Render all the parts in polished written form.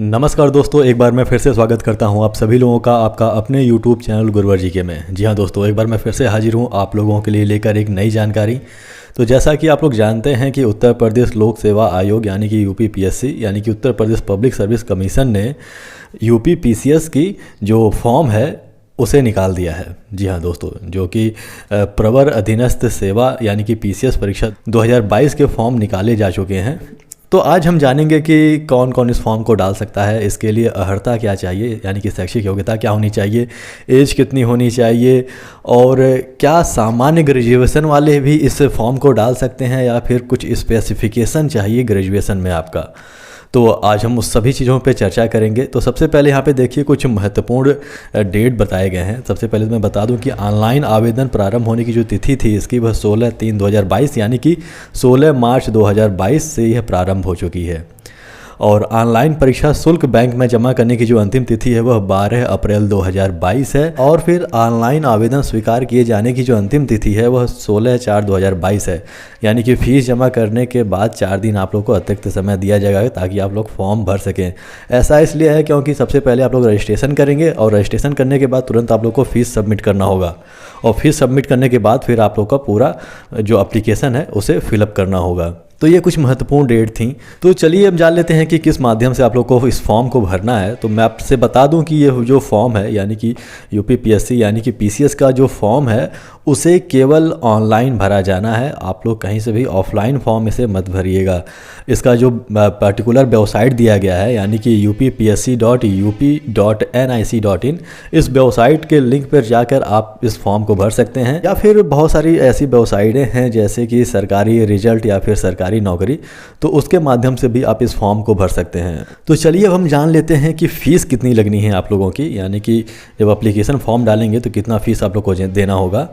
नमस्कार दोस्तों, एक बार मैं फिर से स्वागत करता हूं आप सभी लोगों का आपका अपने YouTube चैनल गुरुवर जी के में। जी हां दोस्तों, एक बार मैं फिर से हाजिर हूं आप लोगों के लिए लेकर एक नई जानकारी। तो जैसा कि आप लोग जानते हैं कि उत्तर प्रदेश लोक सेवा आयोग यानी कि UPPSC यानी कि Uttar Pradesh public service commission ने UPPCS की जो फॉर्म है उसे निकाल दिया है। जी हाँ दोस्तों, जो कि प्रवर अधीनस्थ सेवा यानी कि PCS परीक्षा 2022 के फॉर्म निकाले जा चुके हैं। तो आज हम जानेंगे कि कौन कौन इस फॉर्म को डाल सकता है, इसके लिए अर्हता क्या चाहिए यानी कि शैक्षिक योग्यता क्या होनी चाहिए, एज कितनी होनी चाहिए और क्या सामान्य ग्रेजुएशन वाले भी इस फॉर्म को डाल सकते हैं या फिर कुछ स्पेसिफिकेशन चाहिए ग्रेजुएशन में आपका। तो आज हम उस सभी चीज़ों पे चर्चा करेंगे। तो सबसे पहले यहाँ पे देखिए कुछ महत्वपूर्ण डेट बताए गए हैं। सबसे पहले तो मैं बता दूं कि ऑनलाइन आवेदन प्रारंभ होने की जो तिथि थी इसकी वह 16/3/2022 यानी कि 16 मार्च 2022 से यह प्रारंभ हो चुकी है। और ऑनलाइन परीक्षा शुल्क बैंक में जमा करने की जो अंतिम तिथि है वह 12 अप्रैल 2022 है। और फिर ऑनलाइन आवेदन स्वीकार किए जाने की जो अंतिम तिथि है वह 16/4/2022 है। यानी कि फ़ीस जमा करने के बाद 4 दिन आप लोग को अतिरिक्त समय दिया जाएगा ताकि आप लोग फॉर्म भर सकें। ऐसा इसलिए है क्योंकि सबसे पहले आप लोग रजिस्ट्रेशन करेंगे और रजिस्ट्रेशन करने के बाद तुरंत आप लोग को फ़ीस सबमिट करना होगा और फीस सबमिट करने के बाद फिर आप लोग का पूरा जो एप्लीकेशन है उसे फिलअप करना होगा। तो ये कुछ महत्वपूर्ण डेट थी। तो चलिए अब जान लेते हैं कि किस माध्यम से आप लोग को इस फॉर्म को भरना है। तो मैं आपसे बता दूं कि ये जो फॉर्म है यानी कि UPPSC यानी कि PCS का जो फॉर्म है उसे केवल ऑनलाइन भरा जाना है। आप लोग कहीं से भी ऑफलाइन फॉर्म इसे मत भरिएगा। इसका जो पर्टिकुलर वेबसाइट दिया गया है यानी कि uppsc.up.nic.in, इस वेबसाइट के लिंक पर जाकर आप इस फॉर्म को भर सकते हैं। या फिर बहुत सारी ऐसी वेबसाइटें हैं जैसे कि सरकारी रिजल्ट या फिर सरकारी नौकरी, तो उसके माध्यम से भी आप इस फॉर्म को भर सकते हैं। तो चलिए अब हम जान लेते हैं कि फ़ीस कितनी लगनी है आप लोगों की, यानी कि जब एप्लीकेशन फॉर्म डालेंगे तो कितना फ़ीस आप लोग को देना होगा।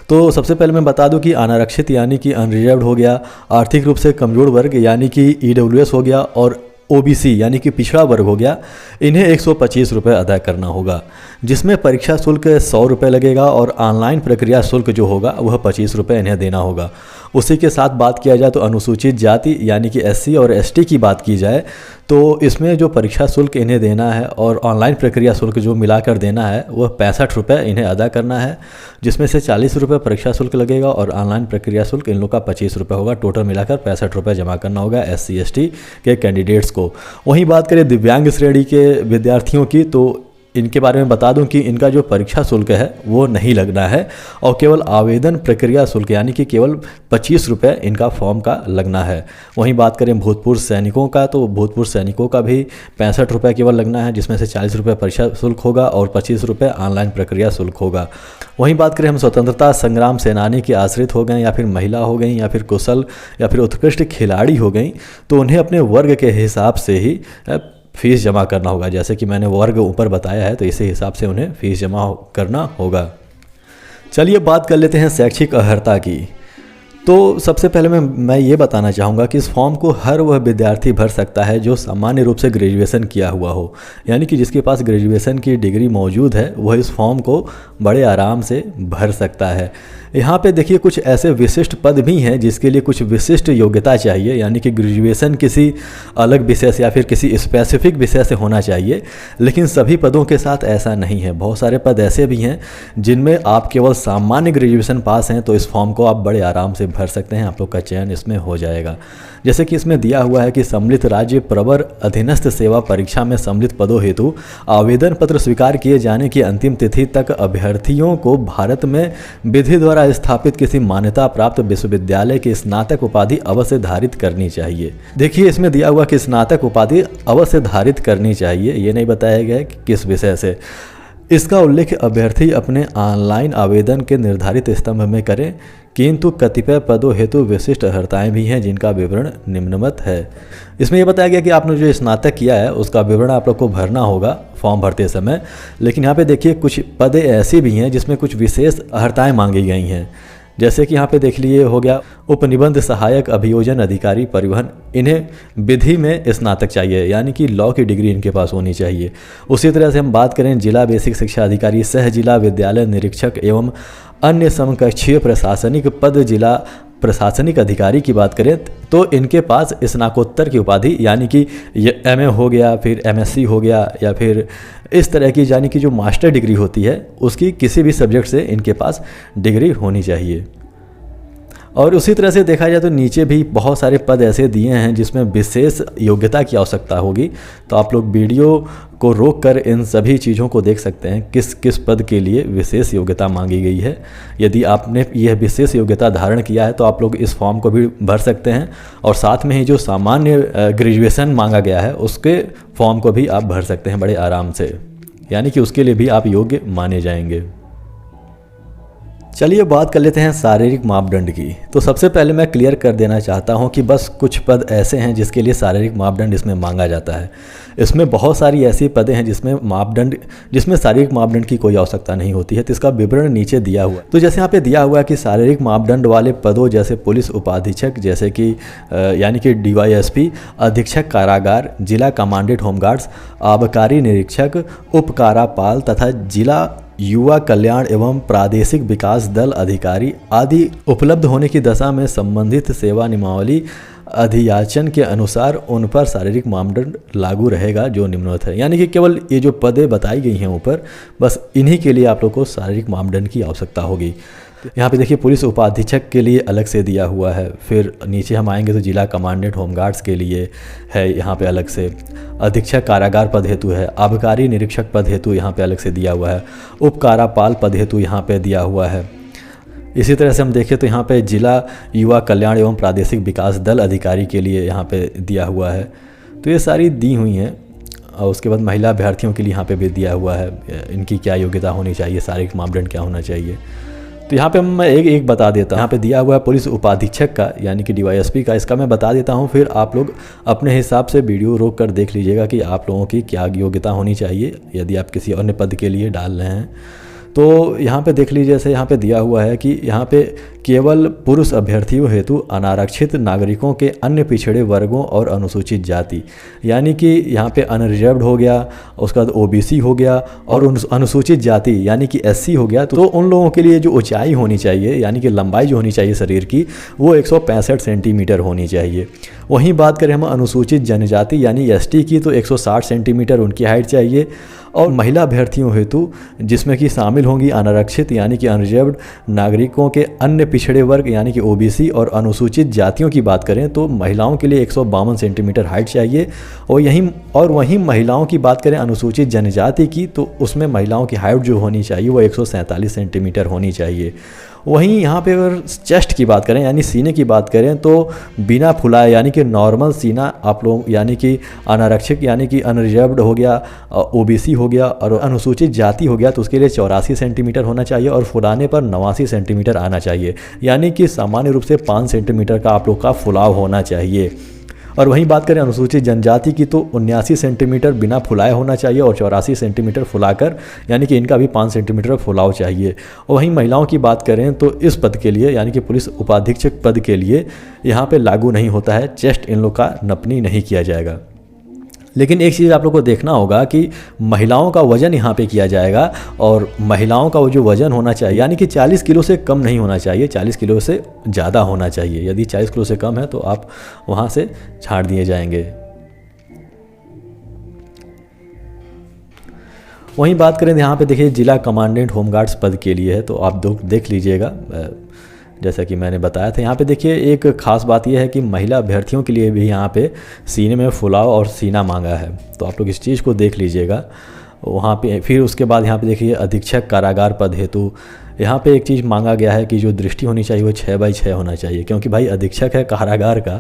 तो सबसे पहले मैं बता दूं कि अनारक्षित यानी कि अनरिजर्व्ड हो गया, आर्थिक रूप से कमज़ोर वर्ग यानी कि EWS हो गया और OBC यानी कि पिछड़ा वर्ग हो गया, इन्हें 125 रुपये अदा करना होगा, जिसमें परीक्षा शुल्क 100 रुपये लगेगा और ऑनलाइन प्रक्रिया शुल्क जो होगा वह 25 रुपये इन्हें देना होगा। उसी के साथ बात किया जाए तो अनुसूचित जाति यानी कि SC और ST की बात की जाए तो इसमें जो परीक्षा शुल्क इन्हें देना है और ऑनलाइन प्रक्रिया शुल्क जो मिलाकर देना है वह 65 रुपये इन्हें अदा करना है, जिसमें से 40 रुपये परीक्षा शुल्क लगेगा और ऑनलाइन प्रक्रिया शुल्क इन लोग का 25 रुपये होगा। टोटल मिलाकर 65 रुपये जमा करना होगा SC ST के कैंडिडेट्स को। वहीं बात करें दिव्यांग श्रेणी के विद्यार्थियों की तो इनके बारे में बता दूं कि इनका जो परीक्षा शुल्क है वो नहीं लगना है और केवल आवेदन प्रक्रिया शुल्क यानी कि केवल 25 रुपये इनका फॉर्म का लगना है। वहीं बात करें भूतपूर्व सैनिकों का तो भूतपूर्व सैनिकों का भी 65 रुपये केवल लगना है, जिसमें से 40 रुपये परीक्षा शुल्क होगा और 25 रुपये ऑनलाइन प्रक्रिया शुल्क होगा। वहीं बात करें हम स्वतंत्रता संग्राम सेनानी के आश्रित हो गए या फिर महिला हो गई या फिर कुशल या फिर उत्कृष्ट खिलाड़ी हो गई तो उन्हें अपने वर्ग के हिसाब से ही फ़ीस जमा करना होगा। जैसे कि मैंने वर्ग ऊपर बताया है तो इसी हिसाब से उन्हें फ़ीस जमा करना होगा। चलिए बात कर लेते हैं शैक्षिक अर्हता की। तो सबसे पहले मैं ये बताना चाहूँगा कि इस फॉर्म को हर वह विद्यार्थी भर सकता है जो सामान्य रूप से ग्रेजुएशन किया हुआ हो, यानी कि जिसके पास ग्रेजुएशन की डिग्री मौजूद है वह इस फॉर्म को बड़े आराम से भर सकता है। यहाँ पे देखिए कुछ ऐसे विशिष्ट पद भी हैं जिसके लिए कुछ विशिष्ट योग्यता चाहिए, यानी कि ग्रेजुएशन किसी अलग विषय से या फिर किसी स्पेसिफिक विषय से होना चाहिए, लेकिन सभी पदों के साथ ऐसा नहीं है। बहुत सारे पद ऐसे भी हैं जिनमें आप केवल सामान्य ग्रेजुएशन पास हैं तो इस फॉर्म को आप बड़े आराम से भर सकते हैं, आप लोग का चयन इसमें हो जाएगा। जैसे कि इसमें दिया हुआ है कि सम्मिलित राज्य प्रवर अधीनस्थ सेवा परीक्षा में सम्मिलित पदों हेतु आवेदन पत्र स्वीकार किए जाने की अंतिम तिथि तक अभ्यर्थियों को भारत में विधि द्वारा स्थापित किसी मान्यता प्राप्त विश्वविद्यालय की स्नातक उपाधि अवश्य धारित करनी चाहिए। देखिए इसमें दिया हुआ कि स्नातक उपाधि अवश्य धारित करनी चाहिए, ये नहीं बताया गया कि किस विषय से। इसका उल्लेख अभ्यर्थी अपने ऑनलाइन आवेदन के निर्धारित स्तंभ में करें, किंतु कतिपय पदों हेतु विशिष्ट अर्हताएं भी हैं जिनका विवरण निम्नवत है। इसमें यह बताया गया कि आपने जो स्नातक किया है उसका विवरण आप लोग को भरना होगा फॉर्म भरते समय, लेकिन यहाँ पे देखिए कुछ पदें ऐसी भी हैं जिसमें कुछ विशेष अर्हताएं मांगी गई हैं। जैसे कि यहाँ पे देख लिए हो गया उपनिबंध सहायक अभियोजन अधिकारी परिवहन, इन्हें विधि में स्नातक चाहिए यानी कि लॉ की डिग्री इनके पास होनी चाहिए। उसी तरह से हम बात करें जिला बेसिक शिक्षा अधिकारी, सह जिला विद्यालय निरीक्षक एवं अन्य समकक्षीय प्रशासनिक पद जिला प्रशासनिक अधिकारी की बात करें तो इनके पास स्नातकोत्तर की उपाधि यानी कि ये MA हो गया, फिर MSc हो गया, या फिर इस तरह की यानी कि जो मास्टर डिग्री होती है उसकी किसी भी सब्जेक्ट से इनके पास डिग्री होनी चाहिए। और उसी तरह से देखा जाए तो नीचे भी बहुत सारे पद ऐसे दिए हैं जिसमें विशेष योग्यता की आवश्यकता होगी। तो आप लोग वीडियो को रोक कर इन सभी चीज़ों को देख सकते हैं किस किस पद के लिए विशेष योग्यता मांगी गई है। यदि आपने यह विशेष योग्यता धारण किया है तो आप लोग इस फॉर्म को भी भर सकते हैं, और साथ में ही जो सामान्य ग्रेजुएशन मांगा गया है उसके फॉर्म को भी आप भर सकते हैं बड़े आराम से, यानी कि उसके लिए भी आप योग्य माने जाएंगे। चलिए बात कर लेते हैं शारीरिक मापदंड की। तो सबसे पहले मैं क्लियर कर देना चाहता हूं कि बस कुछ पद ऐसे हैं जिसके लिए शारीरिक मापदंड इसमें मांगा जाता है। इसमें बहुत सारी ऐसी पदें हैं जिसमें शारीरिक मापदंड की कोई आवश्यकता नहीं होती है। तो इसका विवरण नीचे दिया हुआ है। तो जैसे यहाँ पे दिया हुआ है कि शारीरिक मापदंड वाले पदों जैसे पुलिस उपाधीक्षक, जैसे कि यानी कि DYSP, अधीक्षक कारागार, जिला कमांडेंट होमगार्ड्स, आबकारी निरीक्षक, उपकारापाल तथा जिला युवा कल्याण एवं प्रादेशिक विकास दल अधिकारी आदि उपलब्ध होने की दशा में संबंधित सेवा नियमावली अधियाचन के अनुसार उन पर शारीरिक मापदंड लागू रहेगा जो निम्नवत है। यानी कि केवल ये जो पदें बताई गई हैं ऊपर, बस इन्हीं के लिए आप लोग को शारीरिक मापदंड की आवश्यकता होगी। यहाँ पे देखिए पुलिस उपाधीक्षक के लिए अलग से दिया हुआ है, फिर नीचे हम आएंगे तो जिला कमांडेंट होमगार्ड्स के लिए है यहाँ पे अलग से, अधीक्षक कारागार पद हेतु है, आबकारी निरीक्षक पद हेतु यहाँ पे अलग से दिया हुआ है, उपकारापाल पद हेतु यहाँ पे दिया हुआ है। इसी तरह से हम देखें तो यहाँ पे जिला युवा कल्याण एवं प्रादेशिक विकास दल अधिकारी के लिए यहाँ पे दिया हुआ है। तो ये सारी दी हुई हैं। और उसके बाद महिला अभ्यर्थियों के लिए यहाँ पे भी दिया हुआ है, इनकी क्या योग्यता होनी चाहिए, शारीरिक मापदंड क्या होना चाहिए। तो यहाँ पे मैं एक बता देता हूँ। यहाँ पे दिया हुआ है पुलिस उपाधीक्षक का यानी कि DYSP का, इसका मैं बता देता हूँ, फिर आप लोग अपने हिसाब से वीडियो रोक कर देख लीजिएगा कि आप लोगों की क्या योग्यता होनी चाहिए यदि आप किसी अन्य पद के लिए डाल रहे हैं। तो यहाँ पे देख लीजिए, जैसे यहाँ पे दिया हुआ है कि यहाँ पे केवल पुरुष अभ्यर्थियों हेतु अनारक्षित नागरिकों के अन्य पिछड़े वर्गों और अनुसूचित जाति, यानी कि यहाँ पे अनरिजर्व्ड हो गया, उसके बाद OBC हो गया, और अनुसूचित जाति यानी कि SC हो गया। तो उन लोगों के लिए जो ऊंचाई होनी चाहिए यानी कि लंबाई जो होनी चाहिए शरीर की, वो 165 सेंटीमीटर होनी चाहिए। वहीं बात करें हम अनुसूचित जनजाति यानी ST की, तो 160 सेंटीमीटर उनकी हाइट चाहिए। और महिला अभ्यर्थियों हेतु जिसमें कि शामिल होंगी अनारक्षित यानी कि अनरिजर्व्ड नागरिकों के अन्य पिछड़े वर्ग यानी कि OBC, और अनुसूचित जातियों की बात करें तो महिलाओं के लिए 152 सेंटीमीटर हाइट चाहिए। और वहीं महिलाओं की बात करें अनुसूचित जनजाति की, तो उसमें महिलाओं की हाइट जो होनी चाहिए वो 147 सेंटीमीटर होनी चाहिए। वहीं यहाँ पे अगर चेस्ट की बात करें यानी सीने की बात करें तो बिना फुलाए यानी कि नॉर्मल सीना आप लोग यानी कि अनारक्षित यानी कि अनरिजर्व्ड हो गया, OBC हो गया और अनुसूचित जाति हो गया, तो उसके लिए 84 सेंटीमीटर होना चाहिए, और फुलाने पर 89 सेंटीमीटर आना चाहिए। यानी कि सामान्य रूप से 5 सेंटीमीटर का आप लोग का फुलाव होना चाहिए। और वहीं बात करें अनुसूचित जनजाति की, तो 79 सेंटीमीटर बिना फुलाए होना चाहिए और 84 सेंटीमीटर फुलाकर, यानी कि इनका भी 5 सेंटीमीटर फुलाव चाहिए। और वहीं महिलाओं की बात करें तो इस पद के लिए यानी कि पुलिस उपाधीक्षक पद के लिए यहाँ पे लागू नहीं होता है, चेस्ट इन लोग का नपनी नहीं किया जाएगा। लेकिन एक चीज़ आप लोग को देखना होगा कि महिलाओं का वज़न यहाँ पे किया जाएगा, और महिलाओं का वो जो वज़न होना चाहिए यानी कि 40 किलो से कम नहीं होना चाहिए, 40 किलो से ज़्यादा होना चाहिए। यदि 40 किलो से कम है तो आप वहाँ से छाड़ दिए जाएंगे। वहीं बात करें यहाँ पे देखिए जिला कमांडेंट होमगार्ड्स पद के लिए है, तो आप देख लीजिएगा जैसा कि मैंने बताया था। यहाँ पे देखिए एक ख़ास बात यह है कि महिला अभ्यर्थियों के लिए भी यहाँ पे सीने में फुलाव और सीना मांगा है, तो आप लोग इस चीज़ को देख लीजिएगा वहाँ पे। फिर उसके बाद यहाँ पे देखिए अधीक्षक कारागार पद हेतु यहाँ पे एक चीज़ मांगा गया है कि जो दृष्टि होनी चाहिए वो 6/6 होना चाहिए, क्योंकि भाई अधीक्षक है कारागार का।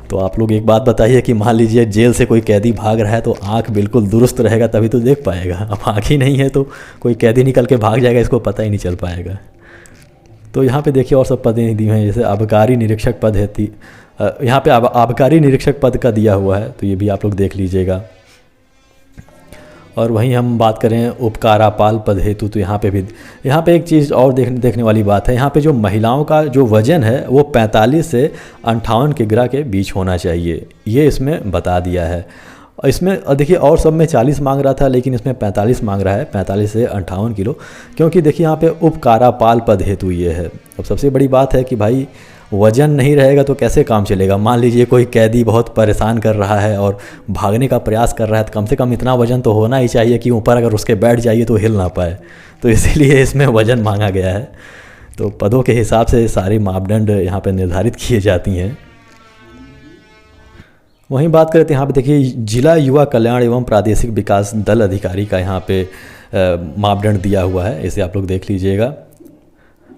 तो आप लोग एक बात बताइए कि मान लीजिए जेल से कोई कैदी भाग रहा है तो आँख बिल्कुल दुरुस्त रहेगा तभी तो देख पाएगा। अब आँख ही नहीं है तो कोई कैदी निकल के भाग जाएगा, इसको पता ही नहीं चल पाएगा। तो यहाँ पे देखिए और सब पदें दी हैं, जैसे आबकारी निरीक्षक पद है, यहाँ पे आबकारी निरीक्षक पद का दिया हुआ है, तो ये भी आप लोग देख लीजिएगा। और वहीं हम बात करें उपकारापाल पद हेतु, तो यहाँ पे एक चीज़ और देखने वाली बात है। यहाँ पे जो महिलाओं का जो वज़न है वो 45 से 58 किग्रा के बीच होना चाहिए, ये इसमें बता दिया है। इसमें देखिए और सब में 40 मांग रहा था, लेकिन इसमें 45 मांग रहा है, 45 से 58 किलो, क्योंकि देखिए यहाँ पे उपकारापाल पद हेतु ये है। अब सबसे बड़ी बात है कि भाई वज़न नहीं रहेगा तो कैसे काम चलेगा। मान लीजिए कोई कैदी बहुत परेशान कर रहा है और भागने का प्रयास कर रहा है, तो कम से कम इतना वज़न तो होना ही चाहिए कि ऊपर अगर उसके बैठ जाइए तो हिल ना पाए। तो इसीलिए इसमें वज़न मांगा गया है। तो पदों के हिसाब से सारी मापदंड यहाँ पे निर्धारित किए जाती हैं। वहीं बात करते हैं यहाँ पे देखिए जिला युवा कल्याण एवं प्रादेशिक विकास दल अधिकारी का यहाँ पे मापदंड दिया हुआ है, इसे आप लोग देख लीजिएगा।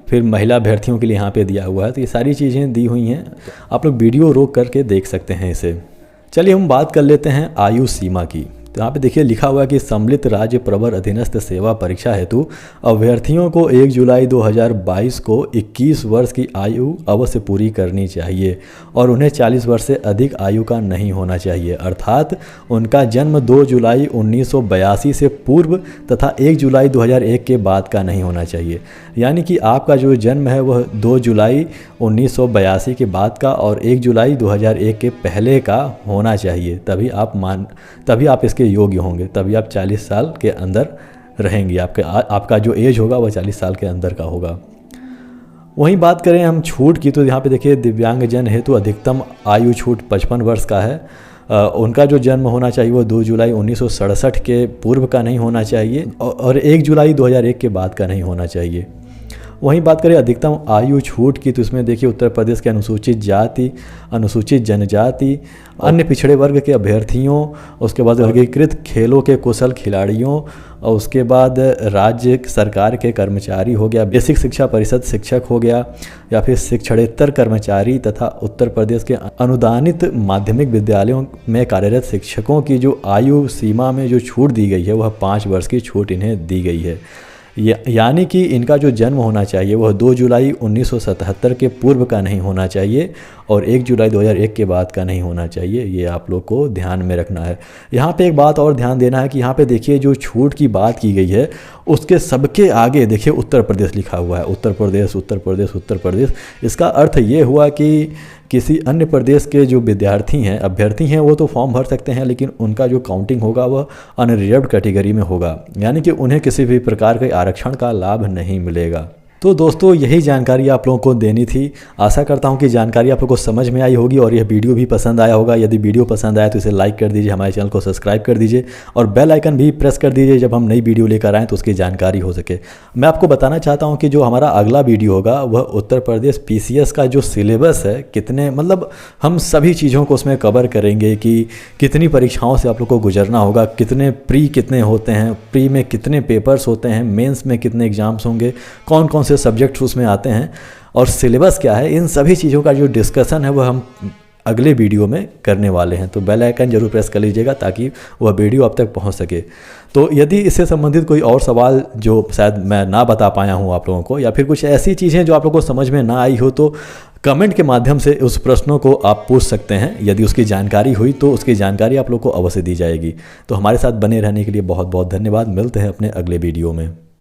फिर महिला अभ्यर्थियों के लिए यहाँ पे दिया हुआ है। तो ये सारी चीज़ें दी हुई हैं, आप लोग वीडियो रोक करके देख सकते हैं इसे। चलिए हम बात कर लेते हैं आयु सीमा की। तो यहाँ पे देखिए लिखा हुआ है कि सम्मिलित राज्य प्रवर अधीनस्थ सेवा परीक्षा हेतु अभ्यर्थियों को 1 जुलाई 2022 को 21 वर्ष की आयु अवश्य पूरी करनी चाहिए और उन्हें 40 वर्ष से अधिक आयु का नहीं होना चाहिए, अर्थात उनका जन्म 2 जुलाई 1982 से पूर्व तथा 1 जुलाई 2001 के बाद का नहीं होना चाहिए। यानी कि आपका जो जन्म है वह 2 जुलाई 1982 के बाद का और 1 जुलाई 2001 के पहले का होना चाहिए, तभी आप इसके योग्य होंगे, तभी आप 40 साल के अंदर रहेंगे। आपका जो एज होगा वह 40 साल के अंदर का होगा। वहीं बात करें हम छूट की, तो यहाँ पे देखिए दिव्यांगजन हेतु अधिकतम आयु छूट 55 वर्ष का है। उनका जो जन्म होना चाहिए वो 2 जुलाई 1967 के पूर्व का नहीं होना चाहिए और 1 जुलाई 2001 के बाद का नहीं होना चाहिए। वहीं बात करें अधिकतम आयु छूट की, तो इसमें देखिए उत्तर प्रदेश के अनुसूचित जाति, अनुसूचित जनजाति, अन्य पिछड़े वर्ग के अभ्यर्थियों, उसके बाद वर्गीकृत खेलों के कुशल खिलाड़ियों, और उसके बाद राज्य सरकार के कर्मचारी हो गया, बेसिक शिक्षा परिषद शिक्षक हो गया, या फिर शिक्षणेतर कर्मचारी तथा उत्तर प्रदेश के अनुदानित माध्यमिक विद्यालयों में कार्यरत शिक्षकों की जो आयु सीमा में जो छूट दी गई है वह 5 वर्ष की छूट इन्हें दी गई है। यानी कि इनका जो जन्म होना चाहिए वह 2 जुलाई 1977 के पूर्व का नहीं होना चाहिए और 1 जुलाई 2001 के बाद का नहीं होना चाहिए। ये आप लोग को ध्यान में रखना है। यहाँ पे एक बात और ध्यान देना है कि यहाँ पे देखिए जो छूट की बात की गई है उसके सबके आगे देखिए उत्तर प्रदेश लिखा हुआ है, उत्तर प्रदेश उत्तर प्रदेश उत्तर प्रदेश। इसका अर्थ ये हुआ कि किसी अन्य प्रदेश के जो विद्यार्थी हैं, अभ्यर्थी हैं, वो तो फॉर्म भर सकते हैं, लेकिन उनका जो काउंटिंग होगा वह अनरिजर्व्ड कैटेगरी में होगा, यानी कि उन्हें किसी भी प्रकार के आरक्षण का लाभ नहीं मिलेगा। तो दोस्तों यही जानकारी आप लोगों को देनी थी। आशा करता हूं कि जानकारी आप लोगों को समझ में आई होगी और यह वीडियो भी पसंद आया होगा। यदि वीडियो पसंद आया तो इसे लाइक कर दीजिए, हमारे चैनल को सब्सक्राइब कर दीजिए और बेल आइकन भी प्रेस कर दीजिए जब हम नई वीडियो लेकर आएँ तो उसकी जानकारी हो सके। मैं आपको बताना चाहता हूँ कि जो हमारा अगला वीडियो होगा वह उत्तर प्रदेश PCS का जो सिलेबस है, कितने मतलब हम सभी चीज़ों को उसमें कवर करेंगे कि कितनी परीक्षाओं से आप लोग को गुजरना होगा, कितने होते हैं, प्री में कितने पेपर्स होते हैं, मेंस में कितने एग्जाम्स होंगे, कौन कौन से सब्जेक्ट्स उसमें आते हैं और सिलेबस क्या है। इन सभी चीज़ों का जो डिस्कशन है वह हम अगले वीडियो में करने वाले हैं। तो बेल आइकन जरूर प्रेस कर लीजिएगा ताकि वह वीडियो आप तक पहुंच सके। तो यदि इससे संबंधित कोई और सवाल जो शायद मैं ना बता पाया हूं आप लोगों को, या फिर कुछ ऐसी चीज़ें जो आप लोगों को समझ में ना आई हो, तो कमेंट के माध्यम से उस प्रश्नों को आप पूछ सकते हैं। यदि उसकी जानकारी हुई तो उसकी जानकारी आप लोग को अवश्य दी जाएगी। तो हमारे साथ बने रहने के लिए बहुत बहुत धन्यवाद। मिलते हैं अपने अगले वीडियो में।